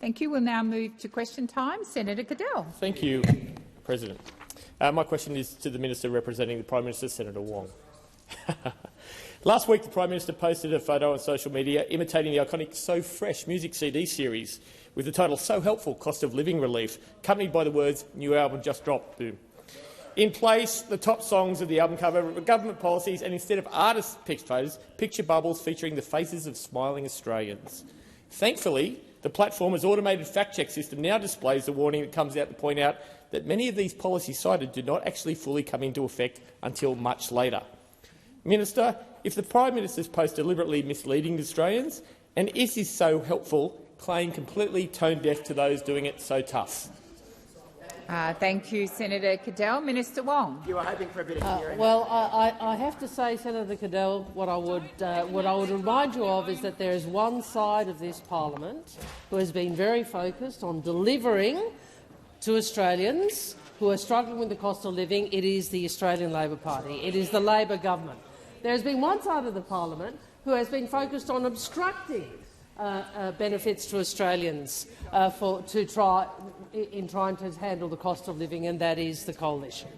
Thank you. We'll now move to question time. Senator Cadell. Thank you, President. My question is to the Minister representing the Prime Minister, Senator Wong. Last week, the Prime Minister posted a photo on social media imitating the iconic So Fresh music CD series with the title So Helpful, Cost of Living Relief, accompanied by the words, "New album just dropped, boom." In place, the top songs of the album cover were government policies, and instead of artist-picked photos, picture bubbles featuring the faces of smiling Australians. Thankfully, the platform's automated fact-check system now displays the warning that comes out to point out that many of these policies cited do not actually fully come into effect until much later. Minister, if the Prime Minister's post deliberately misleading Australians, and is this So Helpful claim completely tone-deaf to those doing it so tough? Thank you, Senator Cadell. Minister Wong. You were hoping for a bit of hearing. Well, I have to say, Senator Cadell, what I would remind you of is that there is one side of this parliament who has been very focused on delivering to Australians who are struggling with the cost of living. It is the Australian Labor Party. It is the Labor government. There has been one side of the parliament who has been focused on obstructing benefits to Australians in trying to handle the cost of living, and that is the Coalition.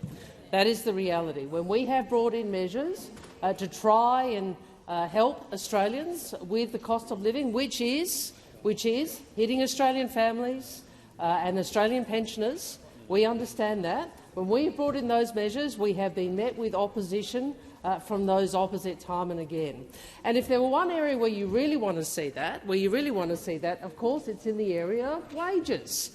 That is the reality. When we have brought in measures to try and help Australians with the cost of living, which is hitting Australian families and Australian pensioners, we understand that. When we have brought in those measures, we have been met with opposition from those opposite time and again. And if there were one area where you really want to see that, of course, it's in the area of wages,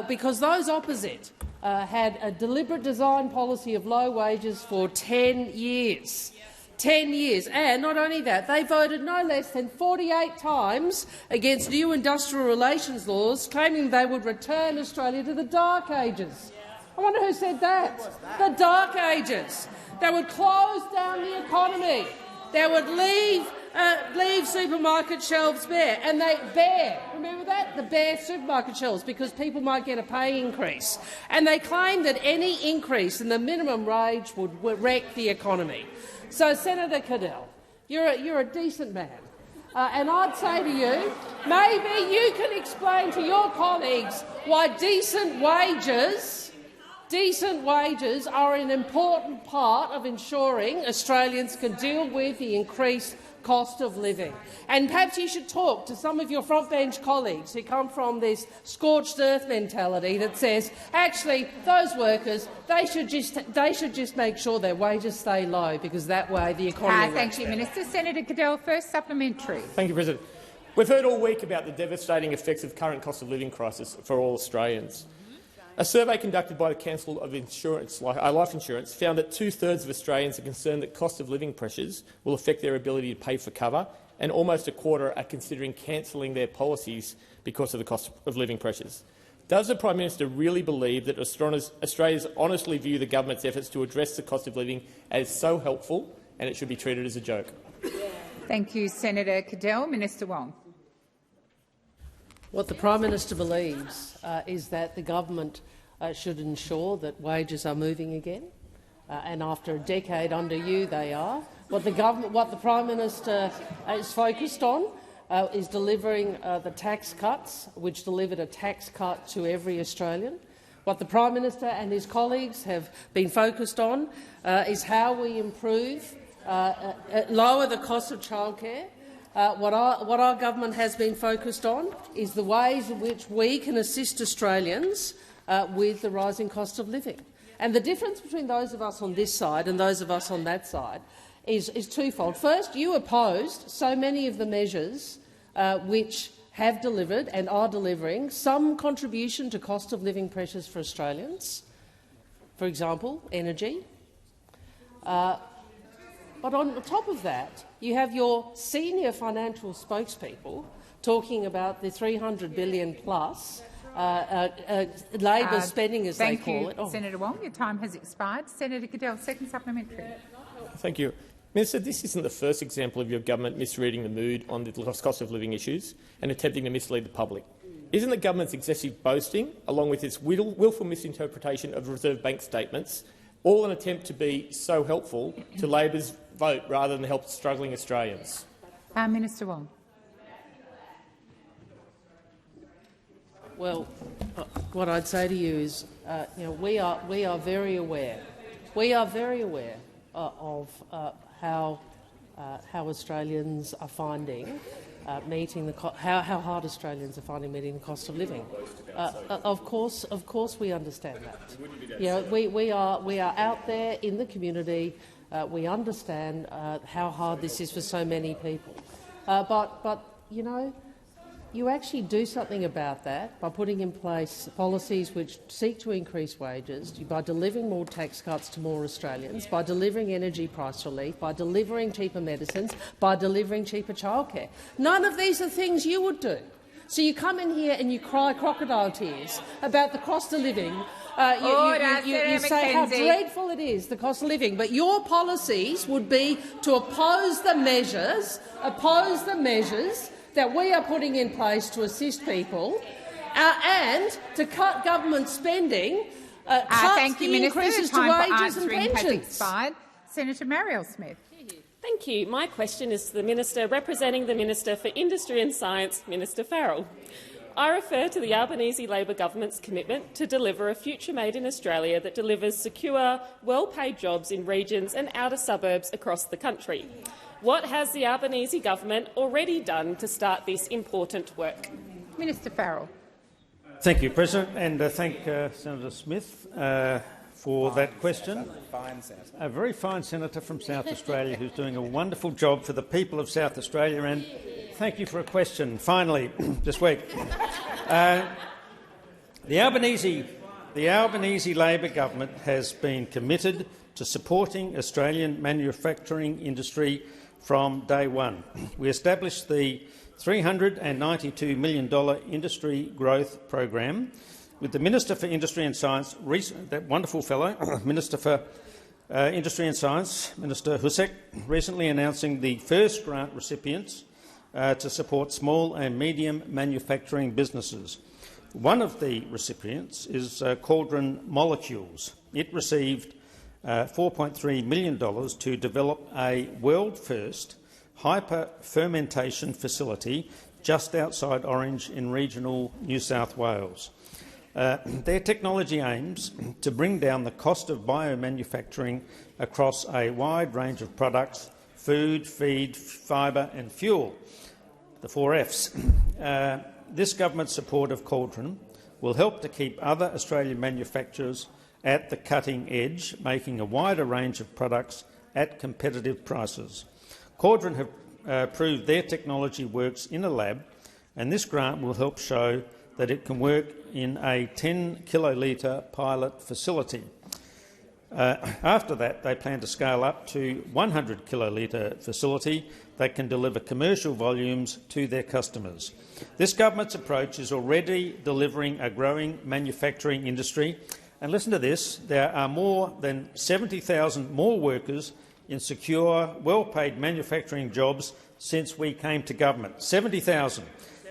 because those opposite had a deliberate design policy of low wages for 10 years. 10 years. And not only that, they voted no less than 48 times against new industrial relations laws, claiming they would return Australia to the Dark Ages. I wonder who said that. The Dark Ages. They would close down the economy. They would leave supermarket shelves bare, and remember that? The bare supermarket shelves, because people might get a pay increase. And they claimed that any increase in the minimum wage would wreck the economy. So, Senator Cadell, you're a decent man. And I'd say to you, maybe you can explain to your colleagues why decent wages are an important part of ensuring Australians can deal with the increased cost of living. And perhaps you should talk to some of your frontbench colleagues who come from this scorched earth mentality that says, actually, those workers, they should just make sure their wages stay low, because that way the economy Thank you, Minister. Senator Cadell, first supplementary. Thank you, President. We've heard all week about the devastating effects of current cost of living crisis for all Australians. A survey conducted by the Council of Life Insurance found that 2/3 of Australians are concerned that cost of living pressures will affect their ability to pay for cover, and almost a quarter are considering cancelling their policies because of the cost of living pressures. Does the Prime Minister really believe that Australians honestly view the government's efforts to address the cost of living as so helpful, and it should be treated as a joke? Thank you, Senator Cadell. Minister Wong. What the Prime Minister believes is that the government should ensure that wages are moving again, and after a decade under you, they are. What the Prime Minister is focused on is delivering the tax cuts, which delivered a tax cut to every Australian. What the Prime Minister and his colleagues have been focused on is how we improve, lower the cost of childcare. What our government has been focused on is the ways in which we can assist Australians with the rising cost of living. And the difference between those of us on this side and those of us on that side is twofold. First, you opposed so many of the measures which have delivered and are delivering some contribution to cost of living pressures for Australians, for example, energy. But on top of that, you have your senior financial spokespeople talking about the $300 billion plus Labor spending, as they call it. Thank you, Senator Wong. Your time has expired. Senator Cadell, second supplementary. Thank you. Minister, this isn't the first example of your government misreading the mood on the cost of living issues and attempting to mislead the public. Isn't the government's excessive boasting, along with its willful misinterpretation of Reserve Bank statements, all an attempt to be so helpful to Labor's vote rather than help struggling Australians? Minister Wong. Well, what I'd say to you is, we are very aware. We are very aware of how Australians are finding meeting how hard Australians are finding meeting the cost of living. Of course, we understand that. We are out there in the community. We understand how hard this is for so many people. But you actually do something about that by putting in place policies which seek to increase wages, by delivering more tax cuts to more Australians, by delivering energy price relief, by delivering cheaper medicines, by delivering cheaper childcare. None of these are things you would do. So you come in here and you cry crocodile tears about the cost of living. You say how dreadful it is, the cost of living, but your policies would be to oppose the measures that we are putting in place to assist people, and to cut government spending, cut the increases to wages and pensions. Senator Marielle Smith. Thank you. My question is to the Minister representing the Minister for Industry and Science, Minister Farrell. I refer to the Albanese Labor government's commitment to deliver a future made in Australia that delivers secure, well-paid jobs in regions and outer suburbs across the country. What has the Albanese government already done to start this important work? Minister Farrell. Thank you, President, and thank Senator Smith for that question. A very fine senator from South Australia who's doing a wonderful job for the people of South Australia, and thank you for a question, finally, this week. The Albanese Labor government has been committed to supporting Australian manufacturing industry from day one. We established the $392 million Industry Growth Program with the Minister for Industry and Science, that wonderful fellow, Minister for Industry and Science, Minister Husek, recently announcing the first grant recipients to support small and medium manufacturing businesses. One of the recipients is Cauldron Molecules. It received $4.3 million to develop a world-first hyper-fermentation facility just outside Orange in regional New South Wales. Their technology aims to bring down the cost of biomanufacturing across a wide range of products: food, feed, fibre and fuel, the 4 Fs. This government support of Cauldron will help to keep other Australian manufacturers at the cutting edge, making a wider range of products at competitive prices. Cauldron have proved their technology works in a lab, and this grant will help show that it can work in a 10-kilolitre pilot facility. After that, they plan to scale up to 100-kilolitre facility that can deliver commercial volumes to their customers. This government's approach is already delivering a growing manufacturing industry. And listen to this, there are more than 70,000 more workers in secure, well-paid manufacturing jobs since we came to government. 70,000.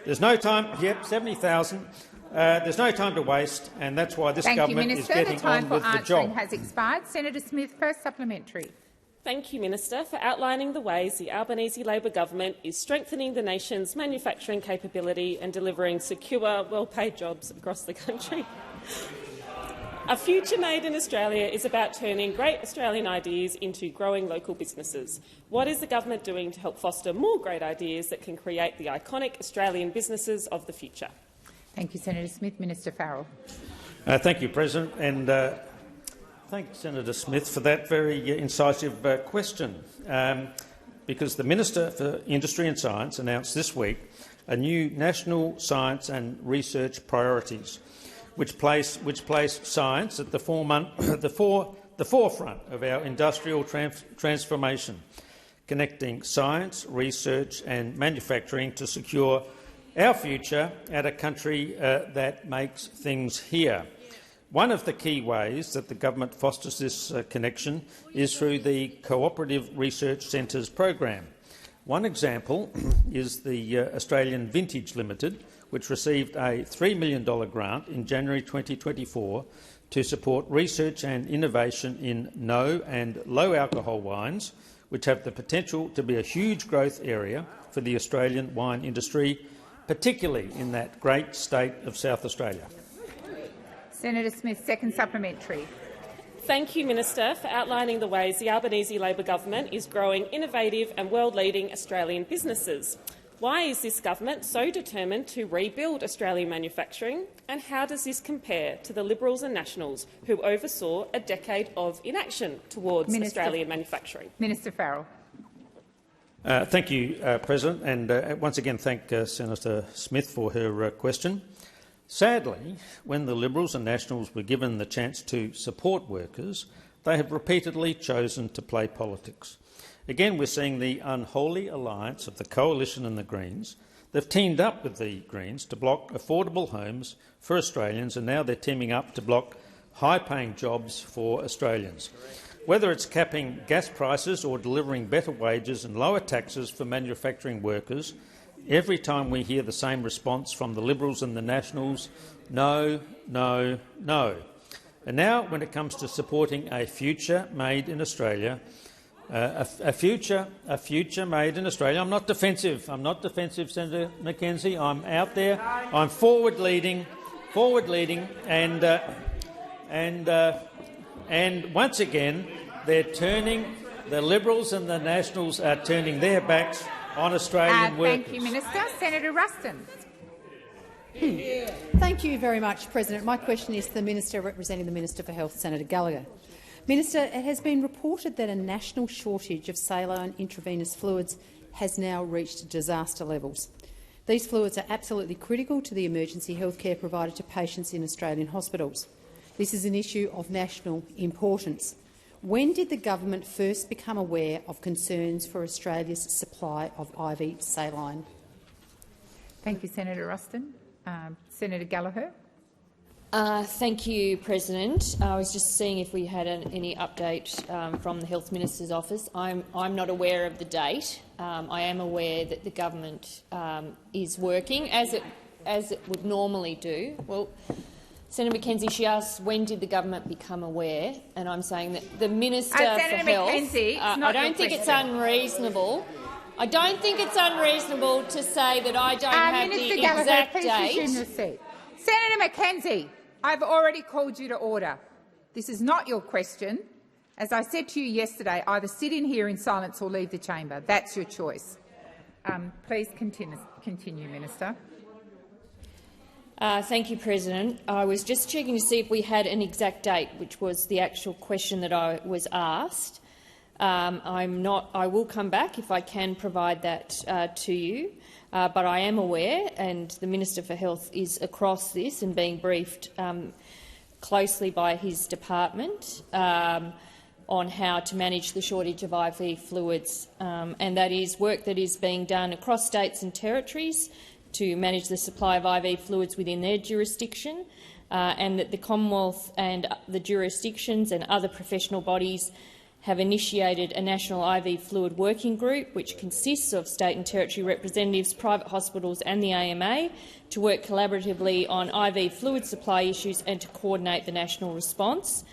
There's no time. Yep, 70,000. There's no time to waste, and that's why this government is getting on with the job. The time for answering has expired. Senator Smith, first supplementary. Thank you, Minister, for outlining the ways the Albanese Labor government is strengthening the nation's manufacturing capability and delivering secure, well-paid jobs across the country. A future made in Australia is about turning great Australian ideas into growing local businesses. What is the government doing to help foster more great ideas that can create the iconic Australian businesses of the future? Thank you, Senator Smith. Minister Farrell. Thank you, President, and thank Senator Smith for that very incisive question, because the Minister for Industry and Science announced this week a new national science and research priorities, which place science at the forefront of our industrial transformation, connecting science, research and manufacturing to secure our future at a country that makes things here. One of the key ways that the government fosters this connection is through the Cooperative Research Centres program. One example is the Australian Vintage Limited, which received a $3 million grant in January 2024 to support research and innovation in no and low alcohol wines, which have the potential to be a huge growth area for the Australian wine industry, particularly in that great state of South Australia. Senator Smith, second supplementary. Thank you, Minister, for outlining the ways the Albanese Labor government is growing innovative and world-leading Australian businesses. Why is this government so determined to rebuild Australian manufacturing, and how does this compare to the Liberals and Nationals who oversaw a decade of inaction towards Australian manufacturing? Minister Farrell. Thank you, President, and once again thank Senator Smith for her question. Sadly, when the Liberals and Nationals were given the chance to support workers, they have repeatedly chosen to play politics. Again, we're seeing the unholy alliance of the Coalition and the Greens. They've teamed up with the Greens to block affordable homes for Australians, and now they're teaming up to block high-paying jobs for Australians. Whether it's capping gas prices or delivering better wages and lower taxes for manufacturing workers, every time we hear the same response from the Liberals and the Nationals: no, no, no. And now, when it comes to supporting a future made in Australia, a future made in Australia. I'm not defensive, Senator McKenzie. I'm out there. I'm forward-leading, and once again, they're turning. The Liberals and the Nationals are turning their backs on Australian workers. Thank you, Minister. Senator Ruston. Thank you very much, President. My question is to the Minister representing the Minister for Health, Senator Gallagher. Minister, it has been reported that a national shortage of saline intravenous fluids has now reached disaster levels. These fluids are absolutely critical to the emergency healthcare provided to patients in Australian hospitals. This is an issue of national importance. When did the government first become aware of concerns for Australia's supply of IV saline? Thank you, Senator Ruston. Senator Gallagher. Thank you, President. I was just seeing if we had any update from the Health Minister's office. I'm not aware of the date. I am aware that the government is working as it would normally do. Well, Senator McKenzie, she asked when did the government become aware, and I'm saying that the Minister for Health. McKenzie, I don't think it's unreasonable. I don't think it's unreasonable to say that I don't have Minister the Gallagher, exact please date. resume your seat. Senator McKenzie, I've already called you to order. This is not your question. As I said to you yesterday, either sit in here in silence or leave the chamber. That's your choice. Please continue, Minister. Thank you, President. I was just checking to see if we had an exact date, which was the actual question that I was asked. I will come back if I can provide that to you, but I am aware, and the Minister for Health is across this and being briefed closely by his department on how to manage the shortage of IV fluids, and that is work that is being done across states and territories to manage the supply of IV fluids within their jurisdiction, and that the Commonwealth and the jurisdictions and other professional bodies have initiated a national IV fluid working group which consists of state and territory representatives, private hospitals and the AMA to work collaboratively on IV fluid supply issues and to coordinate the national response.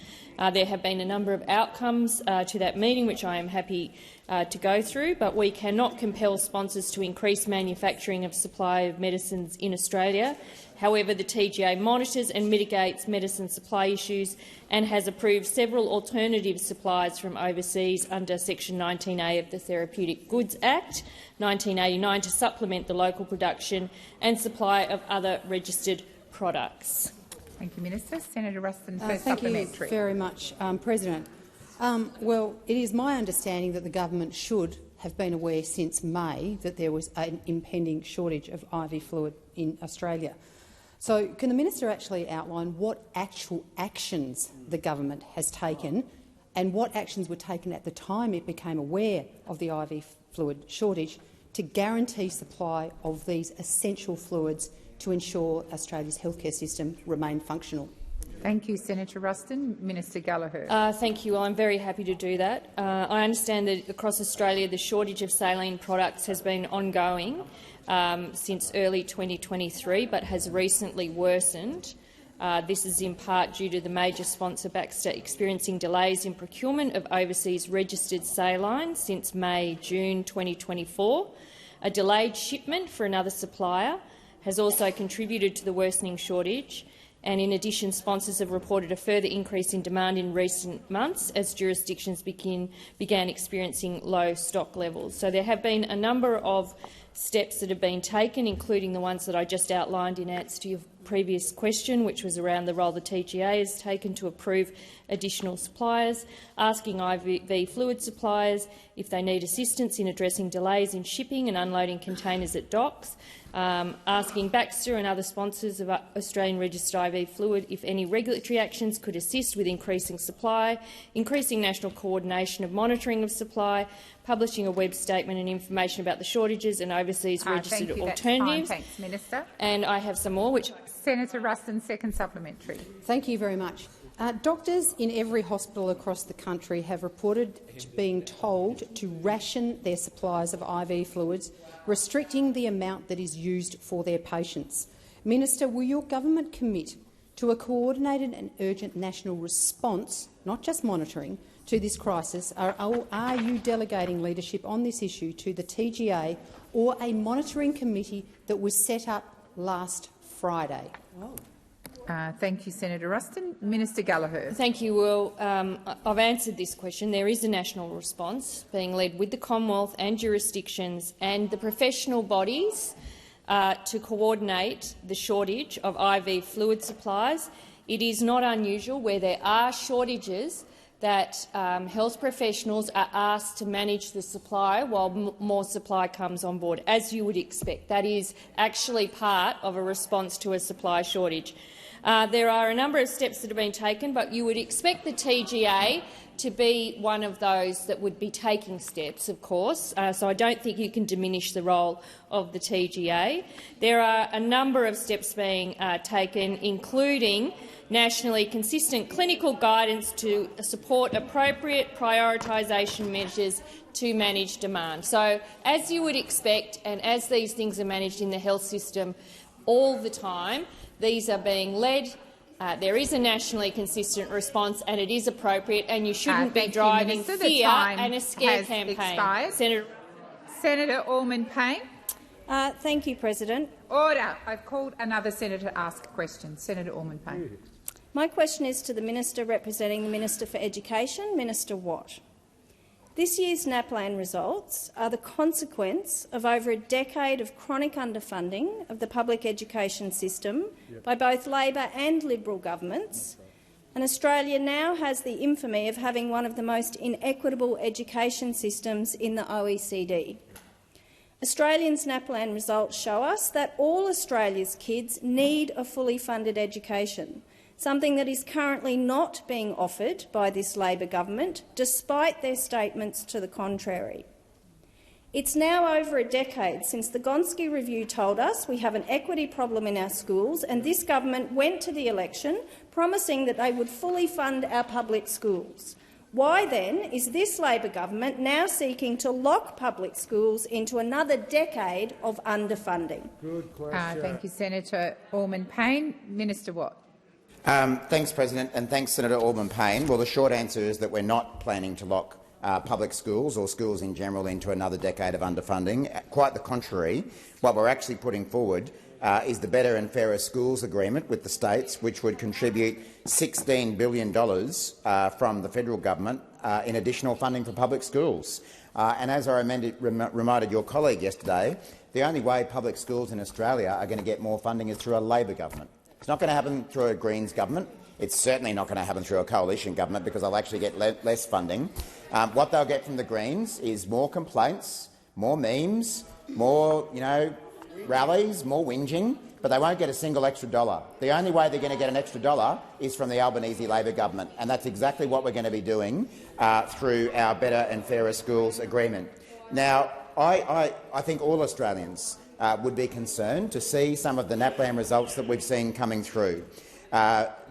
There have been a number of outcomes to that meeting which I am happy to go through, but we cannot compel sponsors to increase manufacturing of supply of medicines in Australia. However, the TGA monitors and mitigates medicine supply issues and has approved several alternative supplies from overseas under Section 19A of the Therapeutic Goods Act 1989 to supplement the local production and supply of other registered products. Thank you, Minister. Senator Ruston, first Thank supplementary. you very much, President. Well, it is my understanding that the government should have been aware since May that there was an impending shortage of IV fluid in Australia. So can the minister actually outline what actual actions the government has taken and what actions were taken at the time it became aware of the IV fluid shortage to guarantee supply of these essential fluids to ensure Australia's healthcare system remain functional? Thank you, Senator Ruston. Minister Gallagher. Thank you. Well, I'm very happy to do that. I understand that across Australia the shortage of saline products has been ongoing since early 2023, but has recently worsened. This is in part due to the major sponsor Baxter experiencing delays in procurement of overseas registered saline since May-June 2024, a delayed shipment for another supplier, has also contributed to the worsening shortage, and in addition, sponsors have reported a further increase in demand in recent months as jurisdictions began experiencing low stock levels. So there have been a number of steps that have been taken, including the ones that I just outlined in answer to your previous question, which was around the role the TGA has taken to approve additional suppliers, asking IV fluid suppliers if they need assistance in addressing delays in shipping and unloading containers at docks, asking Baxter and other sponsors of Australian registered IV fluid if any regulatory actions could assist with increasing supply, increasing national coordination of monitoring of supply, publishing a web statement and information about the shortages and overseas registered alternatives. Thanks, Minister. And I have some more, which Senator Ruston, second supplementary. Thank you very much. Doctors in every hospital across the country have reported being told to ration their supplies of IV fluids, restricting the amount that is used for their patients. Minister, will your government commit to a coordinated and urgent national response, not just monitoring, to this crisis? Are you delegating leadership on this issue to the TGA or a monitoring committee that was set up last Friday? Thank you, Senator Ruston. Minister Gallagher. Thank you, Will. I've answered this question. There is a national response being led with the Commonwealth and jurisdictions and the professional bodies to coordinate the shortage of IV fluid supplies. It is not unusual where there are shortages that health professionals are asked to manage the supply while more supply comes on board, as you would expect. That is actually part of a response to a supply shortage. There are a number of steps that have been taken, but you would expect the TGA to be one of those that would be taking steps, of course, so I don't think you can diminish the role of the TGA. There are a number of steps being taken, including nationally consistent clinical guidance to support appropriate prioritisation measures to manage demand. So, as you would expect, and as these things are managed in the health system all the time, these are being led. There is a nationally consistent response, and it is appropriate, and you shouldn't be driving fear and a scare campaign. Senator Allman-Payne. Thank you, President. Order. I've called another senator to ask a question. Senator Allman-Payne. My question is to the Minister representing the Minister for Education, Minister Watt. This year's NAPLAN results are the consequence of over a decade of chronic underfunding of the public education system by both Labor and Liberal governments, and Australia now has the infamy of having one of the most inequitable education systems in the OECD. Australians' NAPLAN results show us that all Australia's kids need a fully funded education, something that is currently not being offered by this Labor government, despite their statements to the contrary. It's now over a decade since the Gonski Review told us we have an equity problem in our schools, and this government went to the election promising that they would fully fund our public schools. Why, then, is this Labor government now seeking to lock public schools into another decade of underfunding? Good question. Thank you, Senator Allman-Payne. Minister Watt. Thanks, President, and thanks, Senator Allman-Payne. Well, the short answer is that we're not planning to lock public schools or schools in general into another decade of underfunding. Quite the contrary. What we're actually putting forward is the Better and Fairer Schools Agreement with the states, which would contribute $16 billion from the federal government in additional funding for public schools. And as I reminded your colleague yesterday, the only way public schools in Australia are going to get more funding is through a Labor government. It's not going to happen through a Greens government. It's certainly not going to happen through a coalition government because they'll actually get less funding. What they'll get from the Greens is more complaints, more memes, more rallies, more whinging, but they won't get a single extra dollar. The only way they're going to get an extra dollar is from the Albanese Labor government, and that's exactly what we're going to be doing through our Better and Fairer Schools Agreement. Now, I think all Australians would be concerned to see some of the NAPLAN results that we've seen coming through. But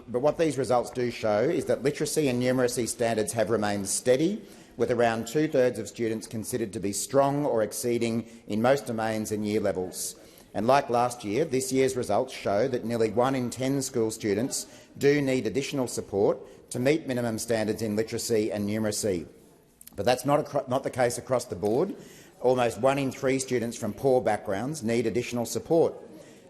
what these results do show is that literacy and numeracy standards have remained steady, with around 2/3 of students considered to be strong or exceeding in most domains and year levels. And like last year, this year's results show that nearly 1 in 10 school students do need additional support to meet minimum standards in literacy and numeracy. But that's not the case across the board. Almost 1 in 3 students from poor backgrounds need additional support.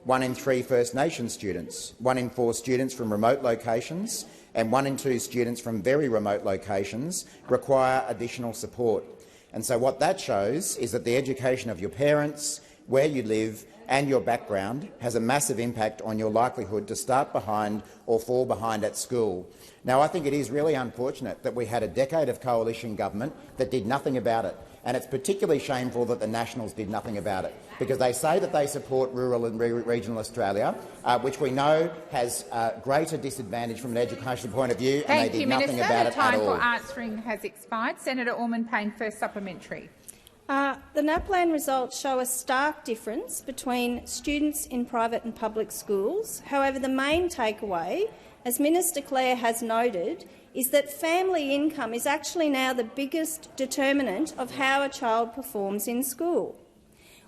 1 in 3 First Nations students, 1 in 4 students from remote locations and 1 in 2 students from very remote locations require additional support. And so what that shows is that the education of your parents, where you live and your background has a massive impact on your likelihood to start behind or fall behind at school. Now, I think it is really unfortunate that we had a decade of coalition government that did nothing about it. And it's particularly shameful that the Nationals did nothing about it, because they say that they support rural and regional Australia, which we know has greater disadvantage from an educational point of view, and they did nothing about it at all. The time for answering has expired. Senator Orman-Payne, first supplementary. The NAPLAN results show a stark difference between students in private and public schools. However, the main takeaway, as Minister Clare has noted, is that family income is actually now the biggest determinant of how a child performs in school.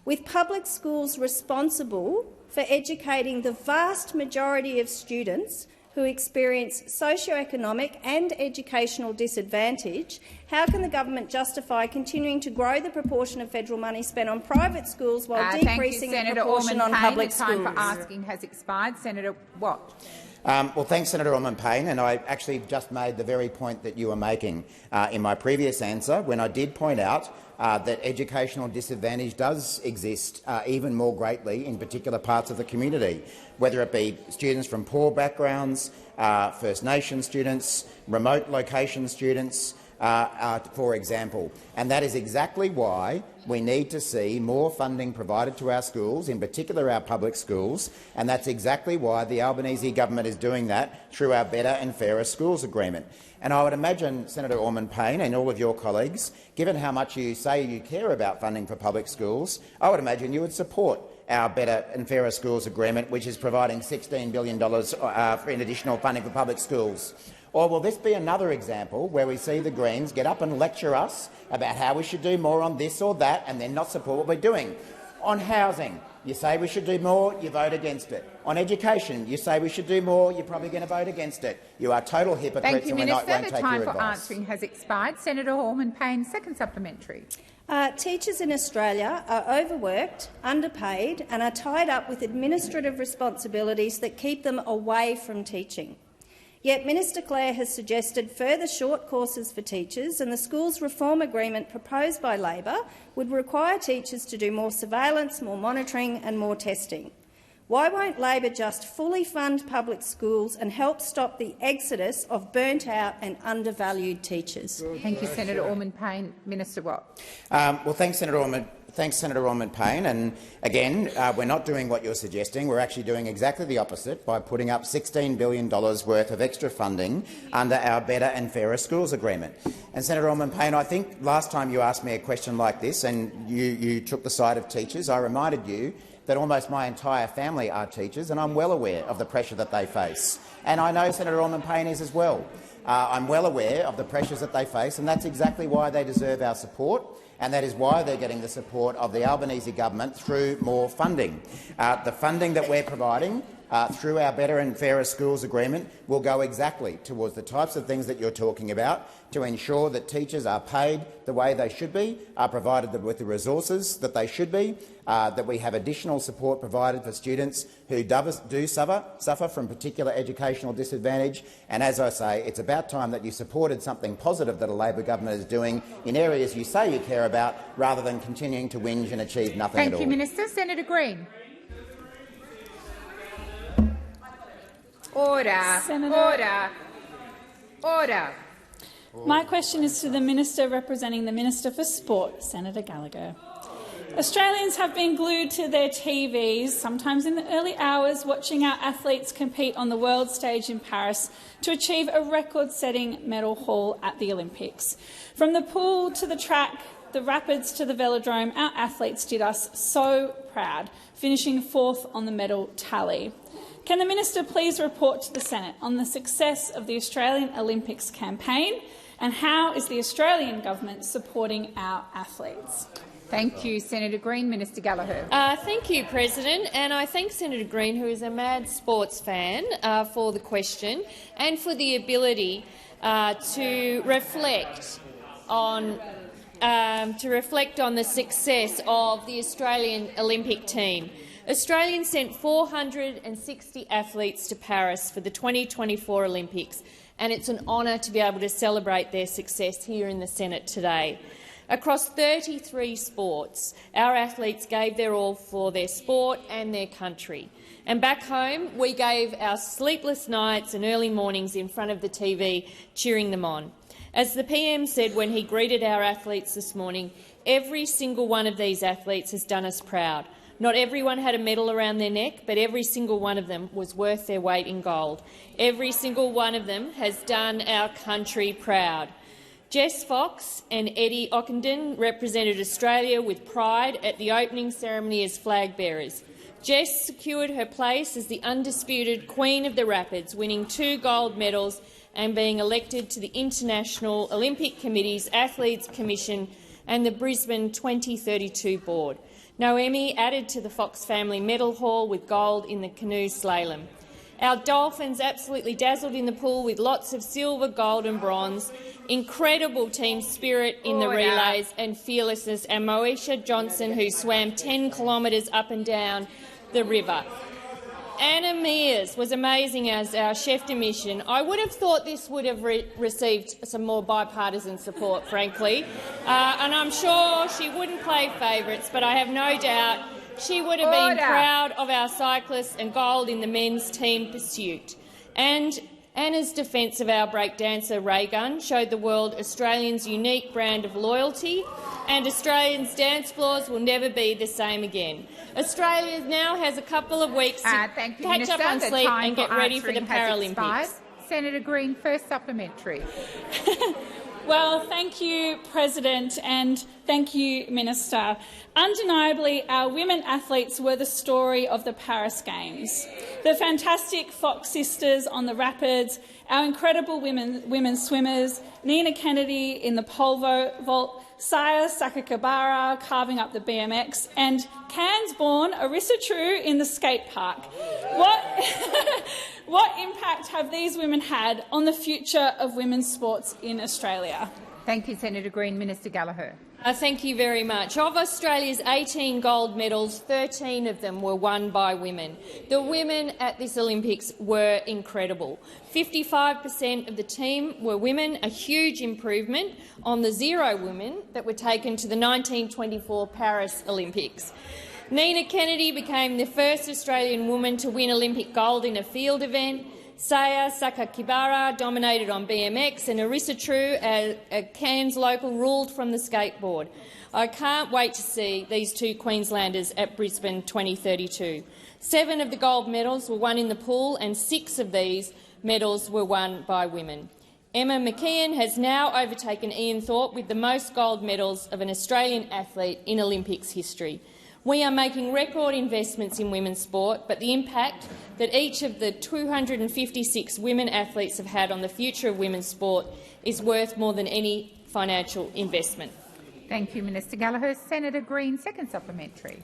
With public schools responsible for educating the vast majority of students who experience socio-economic and educational disadvantage, how can the government justify continuing to grow the proportion of federal money spent on private schools while decreasing the proportion on public schools? The time for asking has expired. Senator Watt. Well, thanks, Senator Orman-Payne, and I actually just made the very point that you were making in my previous answer when I did point out that educational disadvantage does exist even more greatly in particular parts of the community, whether it be students from poor backgrounds, First Nation students, remote location students, for example. And that is exactly why we need to see more funding provided to our schools, in particular our public schools, and that's exactly why the Albanese government is doing that through our Better and Fairer Schools agreement. And I would imagine, Senator Orman-Payne and all of your colleagues, given how much you say you care about funding for public schools, I would imagine you would support our Better and Fairer Schools agreement, which is providing $16 billion in additional funding for public schools. Or will this be another example where we see the Greens get up and lecture us about how we should do more on this or that and then not support what we're doing? On housing, you say we should do more, you vote against it. On education, you say we should do more, you're probably going to vote against it. You are total hypocrites. Thank you, and Minister. we won't take your advice. The time for answering has expired. Senator Orman-Payne, second supplementary. Teachers in Australia are overworked, underpaid and are tied up with administrative responsibilities that keep them away from teaching. Yet Minister Clare has suggested further short courses for teachers, and the schools reform agreement proposed by Labor would require teachers to do more surveillance, more monitoring and more testing. Why won't Labor just fully fund public schools and help stop the exodus of burnt-out and undervalued teachers? Thank you, Senator Orman-Payne. Minister Watt. Well, thanks, Senator Orman-Payne. And again, we're not doing what you're suggesting. We're actually doing exactly the opposite by putting up $16 billion worth of extra funding under our Better and Fairer Schools agreement. And Senator Orman-Payne, I think last time you asked me a question like this and you took the side of teachers, I reminded you that almost my entire family are teachers, and I'm well aware of the pressure that they face. And I know Senator Orman-Payne is as well. I'm well aware of the pressures that they face, and that's exactly why they deserve our support, and that is why they're getting the support of the Albanese government through more funding. The funding that we're providing through our Better and Fairer Schools agreement will go exactly towards the types of things that you're talking about, to ensure that teachers are paid the way they should be, are provided with the resources that they should be, that we have additional support provided for students who do suffer from particular educational disadvantage. And as I say, it's about time that you supported something positive that a Labor government is doing in areas you say you care about, rather than continuing to whinge and achieve nothing at all. Thank you, Minister. Senator Green. Order. Order. My question is to the Minister representing the Minister for Sport, Senator Gallagher. Australians have been glued to their TVs, sometimes in the early hours, watching our athletes compete on the world stage in Paris to achieve a record-setting medal haul at the Olympics. From the pool to the track, the rapids to the velodrome, our athletes did us so proud, finishing 4th on the medal tally. Can the Minister please report to the Senate on the success of the Australian Olympics campaign, and how is the Australian government supporting our athletes? Thank you, Senator Green. Minister Gallagher. Thank you, President, and I thank Senator Green, who is a mad sports fan, for the question and for the ability to reflect on the success of the Australian Olympic team. Australians sent 460 athletes to Paris for the 2024 Olympics, and it's an honour to be able to celebrate their success here in the Senate today. Across 33 sports, our athletes gave their all for their sport and their country. And back home, we gave our sleepless nights and early mornings in front of the TV cheering them on. As the PM said when he greeted our athletes this morning, every single one of these athletes has done us proud. Not everyone had a medal around their neck, but every single one of them was worth their weight in gold. Every single one of them has done our country proud. Jess Fox and Eddie Ockenden represented Australia with pride at the opening ceremony as flag bearers. Jess secured her place as the undisputed Queen of the Rapids, winning 2 gold medals and being elected to the International Olympic Committee's Athletes Commission and the Brisbane 2032 board. Noemi added to the Fox family medal haul with gold in the canoe slalom. Our Dolphins absolutely dazzled in the pool with lots of silver, gold and bronze, incredible team spirit in the relays and fearlessness, and Moesha Johnson, who swam 10 kilometres up and down the river. Anna Mears was amazing as our chef de mission. I would have thought this would have received some more bipartisan support, frankly, and I'm sure she wouldn't play favourites, but I have no doubt she would have been proud of our cyclists and gold in the men's team pursuit. And Anna's defence of our breakdancer Ray Gunn showed the world Australians' unique brand of loyalty, and Australians' dance floors will never be the same again. Australia now has a couple of weeks to catch up on sleep and get ready for the Paralympics. Senator Green, first supplementary. Well, thank you, President, and thank you, Minister. Undeniably, our women athletes were the story of the Paris Games. The fantastic Fox sisters on the Rapids, our incredible women swimmers, Nina Kennedy in the pole vault, Saya Sakakibara carving up the BMX, and Cairns-born Arissa True in the skate park. What impact have these women had on the future of women's sports in Australia? Thank you, Senator Green. Minister Gallagher. Thank you very much. Of Australia's 18 gold medals, 13 of them were won by women. The women at this Olympics were incredible. 55% of the team were women, a huge improvement on the 0 women that were taken to the 1924 Paris Olympics. Nina Kennedy became the first Australian woman to win Olympic gold in a field event. Saya Sakakibara dominated on BMX, and Arissa True, a Cairns local, ruled from the skateboard. I can't wait to see these 2 Queenslanders at Brisbane 2032. 7 of the gold medals were won in the pool, and 6 of these medals were won by women. Emma McKeon has now overtaken Ian Thorpe with the most gold medals of an Australian athlete in Olympics history. We are making record investments in women's sport, but the impact that each of the 256 women athletes have had on the future of women's sport is worth more than any financial investment. Thank you, Minister Gallagher. Senator Green, second supplementary.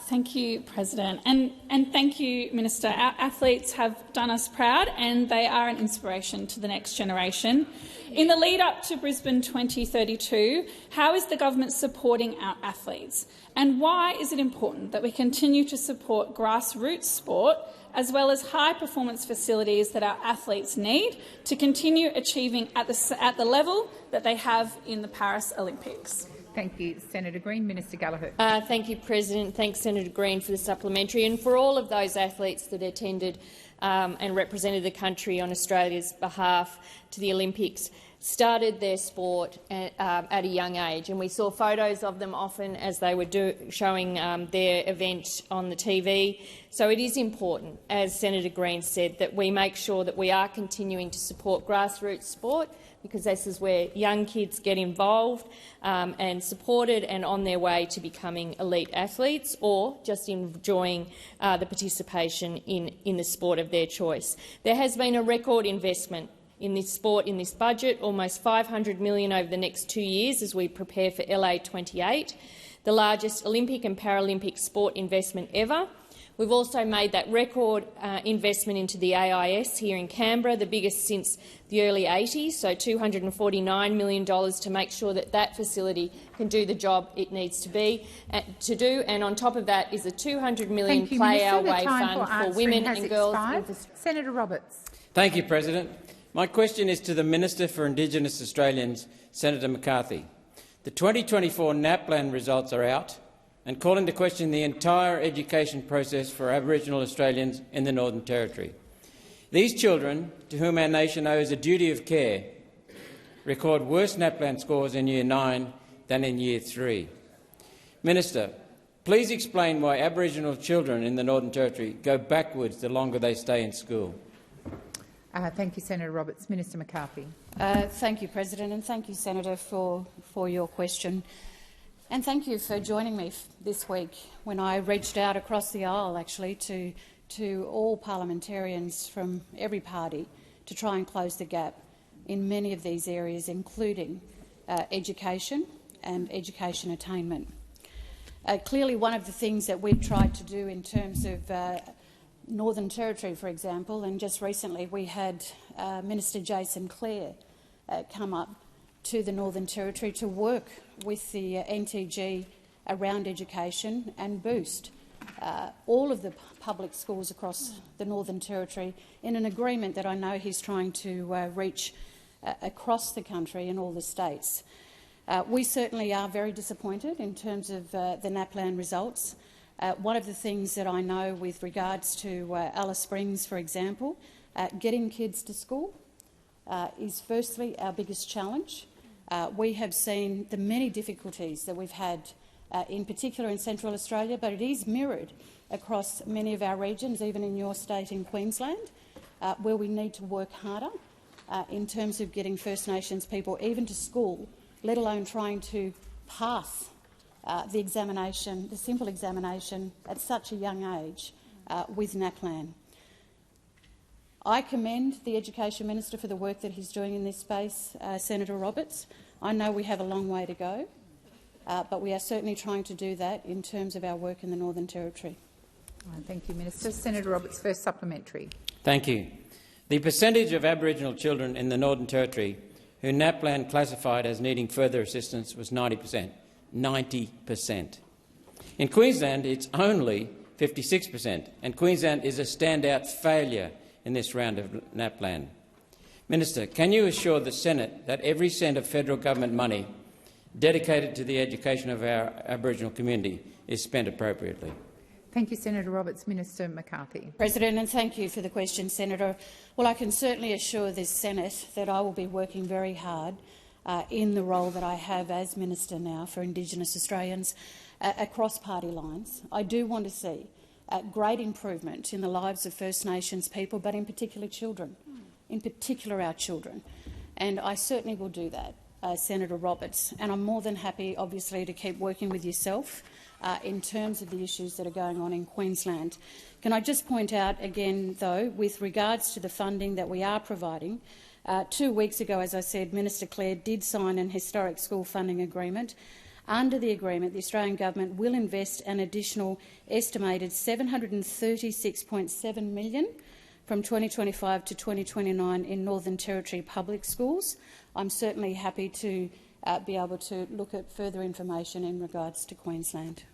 Thank you, President, and thank you, Minister. Our athletes have done us proud, and they are an inspiration to the next generation. In the lead-up to Brisbane 2032, how is the government supporting our athletes, and why is it important that we continue to support grassroots sport as well as high-performance facilities that our athletes need to continue achieving at the level that they have in the Paris Olympics? Thank you, Senator Green. Minister Gallagher. Thank you, President. Thanks, Senator Green, for the supplementary, and for all of those athletes that attended and represented the country on Australia's behalf to the Olympics, started their sport at a young age. And we saw photos of them often as they were showing their event on the TV. So it is important, as Senator Green said, that we make sure that we are continuing to support grassroots sport, because this is where young kids get involved and supported and on their way to becoming elite athletes or just enjoying the participation in the sport of their choice. There has been a record investment in this sport in this budget, almost $500 million over the next 2 years as we prepare for LA28, the largest Olympic and Paralympic sport investment ever. We've also made that record investment into the AIS here in Canberra, the biggest since the early 80s, so $249 million to make sure that that facility can do the job it needs to do. And on top of that is a $200 million Play Our Way fund for women and girls. Senator Roberts. Thank you, President. My question is to the Minister for Indigenous Australians, Senator McCarthy. The 2024 NAPLAN results are out and call into question the entire education process for Aboriginal Australians in the Northern Territory. These children, to whom our nation owes a duty of care, record worse NAPLAN scores in Year 9 than in Year 3. Minister, please explain why Aboriginal children in the Northern Territory go backwards the longer they stay in school. Thank you, Senator Roberts. Minister McCarthy. Thank you, President, and thank you, Senator, for your question. And thank you for joining me this week when I reached out across the aisle, actually, to all parliamentarians from every party to try and close the gap in many of these areas, including education and education attainment. Clearly, one of the things that we've tried to do in terms of Northern Territory, for example, and just recently we had Minister Jason Clare come up to the Northern Territory to work with the NTG around education and boost all of the public schools across the Northern Territory in an agreement that I know he's trying to reach across the country in all the states. We certainly are very disappointed in terms of the NAPLAN results. One of the things that I know with regards to Alice Springs, for example, getting kids to school is firstly our biggest challenge. We have seen the many difficulties that we've had, in particular in Central Australia, but it is mirrored across many of our regions, even in your state in Queensland, where we need to work harder in terms of getting First Nations people even to school, let alone trying to pass the examination, the simple examination, at such a young age with NAPLAN. I commend the Education Minister for the work that he's doing in this space, Senator Roberts. I know we have a long way to go, but we are certainly trying to do that in terms of our work in the Northern Territory. Thank you, Minister. Senator Roberts, first supplementary. Thank you. The percentage of Aboriginal children in the Northern Territory who NAPLAN classified as needing further assistance was 90%. 90%. In Queensland, it's only 56%, and Queensland is a standout failure in this round of NAPLAN. Minister, can you assure the Senate that every cent of federal government money dedicated to the education of our Aboriginal community is spent appropriately? Thank you, Senator Roberts. Minister McCarthy. President, and thank you for the question, Senator. Well, I can certainly assure this Senate that I will be working very hard in the role that I have as Minister now for Indigenous Australians across party lines. I do want to see great improvement in the lives of First Nations people, but in particular children, in particular our children. And I certainly will do that, Senator Roberts. And I'm more than happy, obviously, to keep working with yourself in terms of the issues that are going on in Queensland. Can I just point out again, though, with regards to the funding that we are providing, 2 weeks ago, as I said, Minister Clare did sign an historic school funding agreement. Under the agreement, the Australian government will invest an additional estimated $736.7 million from 2025 to 2029 in Northern Territory public schools. I'm certainly happy to be able to look at further information in regards to Queensland.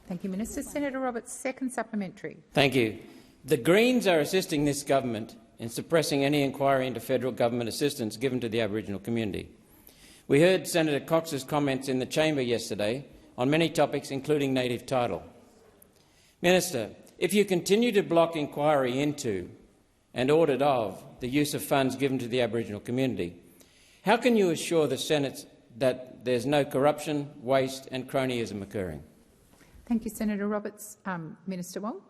Thank you, Minister. Senator Roberts, second supplementary. Thank you. The Greens are assisting this government in suppressing any inquiry into federal government assistance given to the Aboriginal community. We heard Senator Cox's comments in the chamber yesterday on many topics, including native title. Minister, if you continue to block inquiry into and audit of the use of funds given to the Aboriginal community, how can you assure the Senate that there's no corruption, waste and cronyism occurring? Thank you, Senator Roberts. Minister Wong.